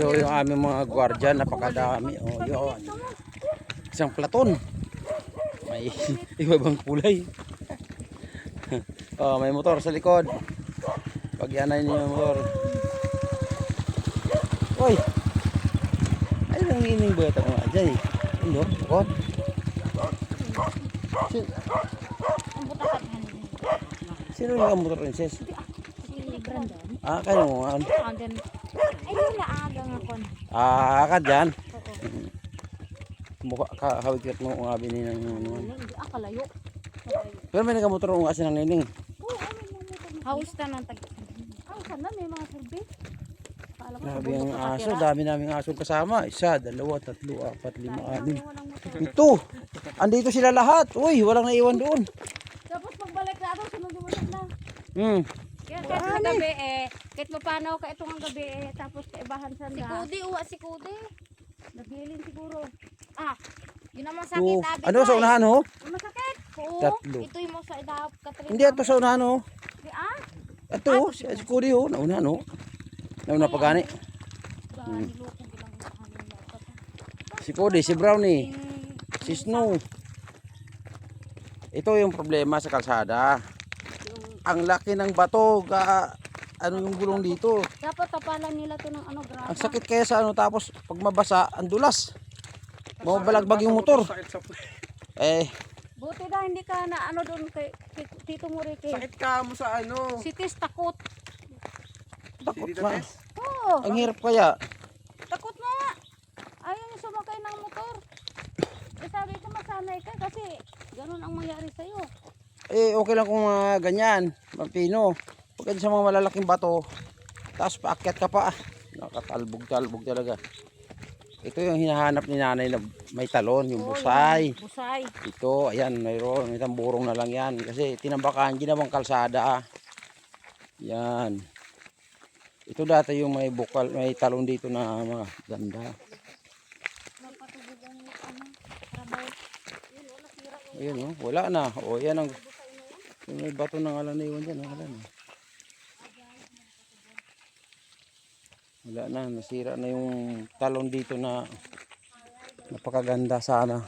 So yung aming mga gwardiya, napakadami. Oh, yun. Isang platon. May iba-ibang kulay. Oh, may motor sa likod. Pag yanay niyo yung motor. Uy! Ay, nangining ba ito nga dyan eh? Ano? Bukod? Sino yung motor, princess? Si Brandon. Ah, kayo mo nga. Ay, wala aga nga kon. Ah, ka dyan? Oo. Mukha ka, hawigkat mo nga binin ng ano. Hindi, kalayo. Pero may nagamotor ng asin ng nining. Oo, house ta ng tag. Ay, sana may mga service. Grabe ang aso, dami naming aso kasama. Isa, dalawa, tatlo, apat, lima, anim. Ito! Andito sila lahat. Uy, walang naiwan doon. Tapos pagbalik na ako, sunod-sunod na. Kaya kahit Ano gabi kahit mapanaw ka itong ang gabi tapos kaibahan sa Si Kudi, uwa si Kudi. Nagilin siguro. Yun naman sakit, Oh, abi. ano sa unahan ho? Masakit. Oo, Tatlo. ito yung mo sa idahap Katrina. Hindi, ito sa unahan ho. Ito ho, si Kuri ho, naunahan ho. Nauna pa gani. Si Cody, si Brownie, si Snow. Ito yung problema sa kalsada. Ang laki ng bato, ano yung gulong dito. Dapat tapalan nila to ng ano, graba. Ang sakit kaya sa ano, tapos pag mabasa, ang dulas. Mabalagbag yung motor. Buti na hindi ka na ano doon kay Tito Muriki. Sakit ka mo sa ano? Si Tis takot. Takot Dito, na. Tess? Oo, Ang hirap kaya. takot na. Ayaw niya sumakay ng motor. Sabi ko masanay ka kasi ganun ang mangyari sa'yo. Okay lang kung ganyan, mapino. Pagka sa mga malalaking bato, tapos paakyat ka pa. Nakatalbog-talbog talaga. Ito yung hinahanap ni nanay na may talon, yung busay. Busay. Ito, ayan, mayroon. May tamburong na lang yan. Kasi tinambakan, ginawang kalsada. Yan. Ito dati yung may bukal, may talon dito na maganda. Ayun, oh, wala na. O, yan ang may bato ng alam na iwan dyan. Wala na. Wala na, nasira na yung talon dito na napakaganda sana.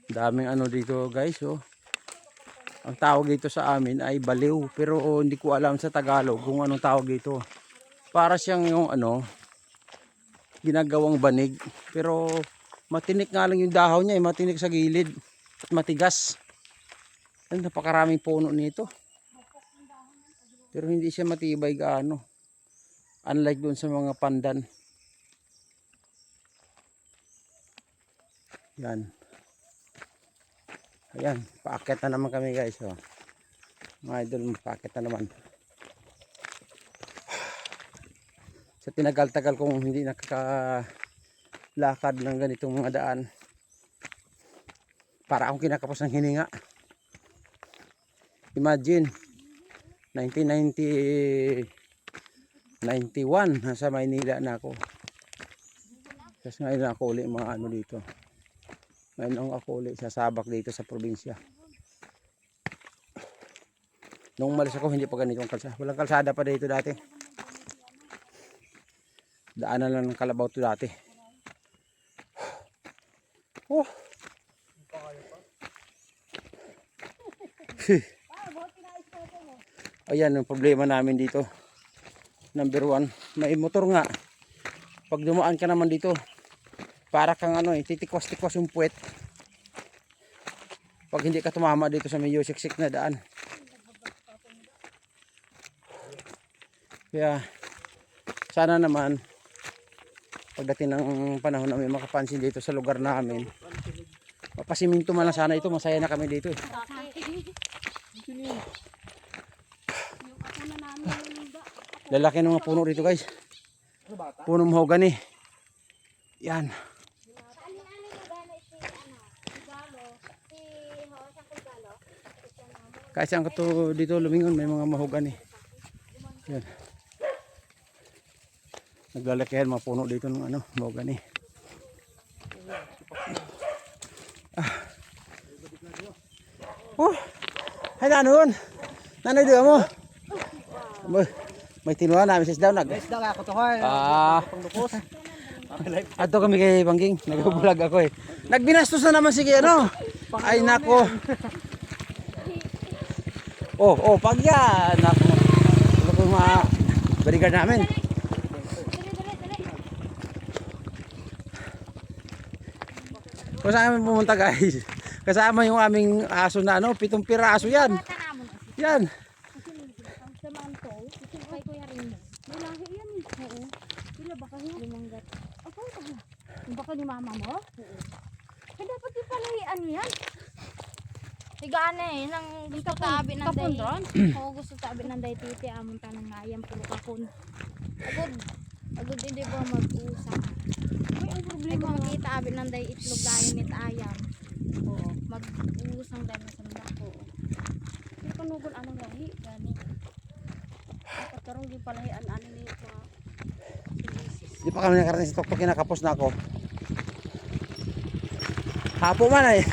Daming ano dito guys, oh. Ang tawag dito sa amin ay baliw, pero hindi ko alam sa Tagalog kung anong tawag dito. Para siyang yung ano, ginagawang banig, pero matinik nga lang yung dahon niya, matinik sa gilid at matigas. Ay, napakaraming puno nito. Pero hindi siya matibay gaano. Unlike doon sa mga pandan. Yan. Ayan, paakyat na naman kami guys. Oh. Mga idol, paakyat na naman. Sa tinagal-tagal kong hindi nakakalakad ng ganitong mga daan. Para akong kinakapos ng hininga. Imagine, 1991 nasa Maynila na ako. Tapos ngayon ako uli mga ano dito. Ngayon ako uli sa Sabak dito sa probinsya. Nung umalis ako hindi pa ganitong kalsada. Walang kalsada pa dito dati. Daanan lang ng kalabaw to dati. Oh. Ayan ang problema namin dito. Number 1, may motor nga. Pag dumaan ka naman dito, para kang ano titikwas-tikwas yung puwet. Pag hindi ka tumama dito sa medyo siksik na daan. Kaya sana naman pagdating ng panahon na may makapansin dito sa lugar namin, mapasiminto man lang sana ito, masaya na kami dito. Lalaki ng mga puno dito guys. Puno mahogany. Yan. Kasi ang kato dito lumingon may mga mahogany. Yan. Naglalakihan mga puno dito ng ano, mahogany. Oh. Hay nanon. Nanay dia mo. May tinuha namin sa isdaw nag. Guys, daw ako to hoy. Ah, Pangdukos. ato kami kay Bangging. Nag-vlog ako eh. Nagbinastos na naman sige ano. Ay nako. Pag yan. Nako. Ano po mga bodyguard namin. Kung saan kami pumunta guys. Kasama yung aming aso na ano. 7 piraso yan. Yan. Sa manto, kay Kuya Rino. May lahi yan eh. Oo. Sila baka yun. Lumanggat. Ako ito. Yung baka ni mama mo? Oo. Eh dapat yung palahian mo yan. Tigana eh, nang gusto tabi ng day. Kapundron? Oo, gusto tabi ng day titi, amon tanang ngayam, puro kapon. Agod hindi ba mag-usap. May ang Hindi problema ko nga. makita abi ng day itlog layan nit ayam. Oo. Mag-uusang day na sanda. Oo. May panugol anong lahi. Gani. Dapat karong yung palahian ano ni mga silisis. Di pa kami nakarating sa tuktok. Kinakapos na ako. Hapo man eh.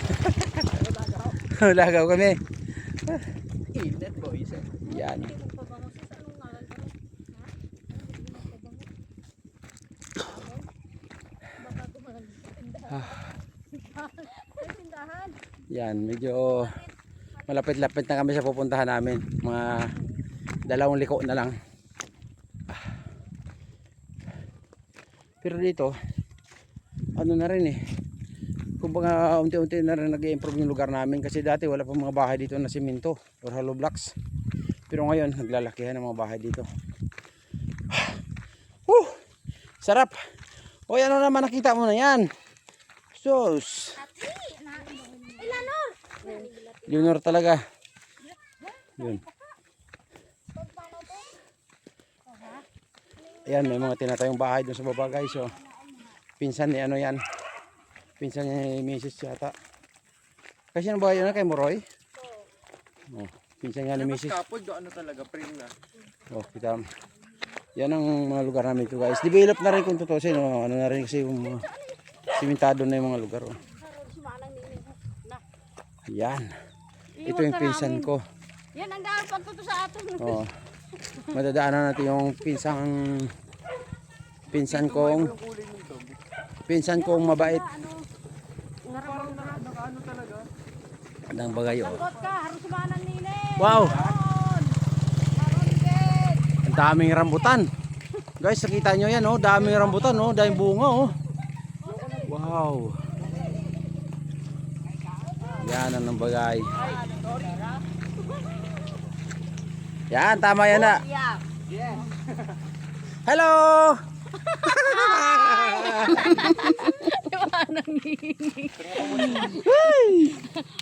Lagaw kami. Init boys. Yan. Hindi mo pabango sa anong ngalan ka rin? Ha? Hindi mo pabango. Baka gumalang tindahan. Yan. Medyo malapit-lapit na kami sa pupuntahan namin. Mga 2 liko na lang. Pero dito, ano na rin eh. Kumbaga unti-unti na rin nag-i-improve yung lugar namin kasi dati wala pa mga bahay dito na simento or hollow blocks. Pero ngayon naglalakihan ng mga bahay dito. Sarap. O ano naman nakita mo na yan. Sus. Ilanor! Leonor talaga. Yun. Ayan, may mga tinatayong bahay doon sa baba guys. So, pinsan ni ano yan. Pinsan niya ni Mrs. yata. Kasi ano ba yun na kay Moroy? Oh, pinsan niya ni Mrs. Kapod do ano talaga prim na. Oh, kita. Yan ang mga lugar namin ito guys. Develop na rin kung tutusin. Oh. Ano na rin kasi yung simentado na yung mga lugar. Oh. Yan. Ito yung pinsan ko. Yan ang dahil pagtuto sa atin. Oh. Madadaanan natin yung pinsan kong mabait. Ano talaga? Andang bagay oh. Kot ka, harus sumanan nini. Wow! Marunggit. Ang daming rambutan. Guys, nakita nyo yan oh, daming rambutan oh, daming bunga oh. Wow. Yan ang bagay. Yan, tama yan na. Hello!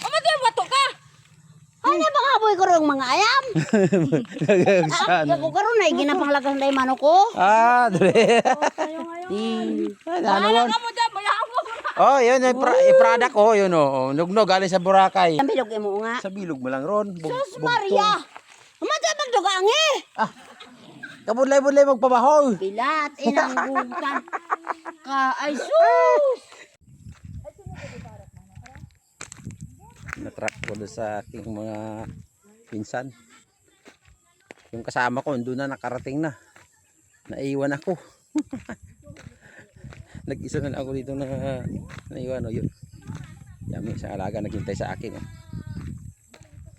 Amad yung bato ka. Ano ba nga boy ko rin mga ayam? Saan? Ako karon na ginapanglagas na mano ko. Ah, dali. Ano yun? Kamu dyan, bayaan mo. Oh, yun yung product oh, yun oh. Nugnog galing sa Boracay. Ang bilog mo nga. Sa bilog mo lang ron. Sus Maria. Amadya magdugangi. Kabudlay-budlay magpabahoy. Bilat inang bukan. Ka ay sus. Natrack ko doon sa aking mga pinsan. Yung kasama ko, doon na nakarating na. Naiwan ako. Nag-isa na lang ako dito na naiwan. Oh, yun. Yan, may isang alaga naghintay sa akin. Oh.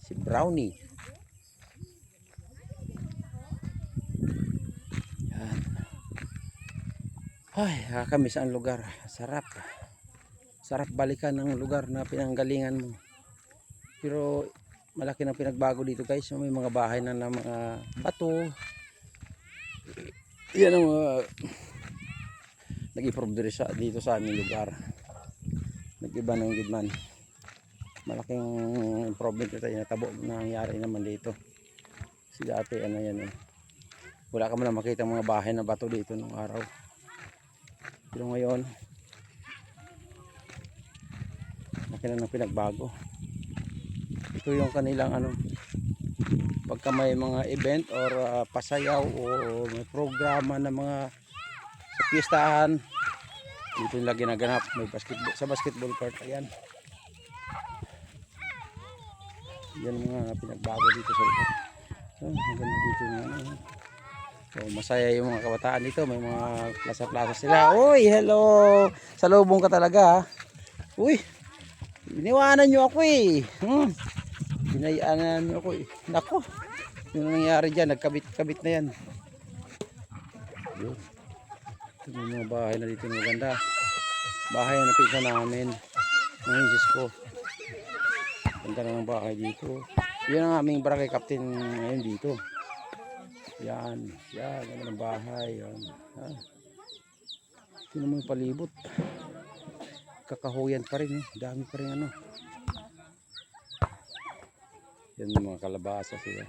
Si Brownie. Yan. Ay, nakakamiss ang lugar. Sarap. Sarap balikan ng lugar na pinanggalingan mo. Pero malaki na pinagbago dito guys. May mga bahay na ng mga bato. Yan ang nag-improve dito sa aming lugar. Nag-iba ng gidman. Malaking improvement na tayo natabo na nangyari naman dito. Kasi dati ano yan eh. Wala ka man na makita mga bahay na bato dito nung araw. Pero ngayon laki na ng pinagbago. Ito yung kanilang ano, pagka may mga event or pasayaw o may programa na mga sa piestahan, dito nila ginaganap. May basketball, sa basketball court. Ayan, yan mga pinagbago dito sa lugar. So, maganda dito yung ano. So, masaya yung mga kabataan dito. May mga plaza-plaza sila. Uy, hello! Salubong ka talaga ha. Uy, iniwanan nyo ako eh. Binayaanan nyo ako eh. Nako, yung nangyari dyan, nagkabit-kabit na yan. Yun. Ito yung mga bahay na dito maganda. Bahay na napisa namin. Ang misis ko. Ganda na ng bahay dito. Yan ang aming barangay captain ngayon dito. Yan. Yan. Ganda ng bahay. Yan. Ha? Ito naman yung palibot. Kakahuyan pa rin. Dami pa rin ano. Yan yung mga kalabasa sila.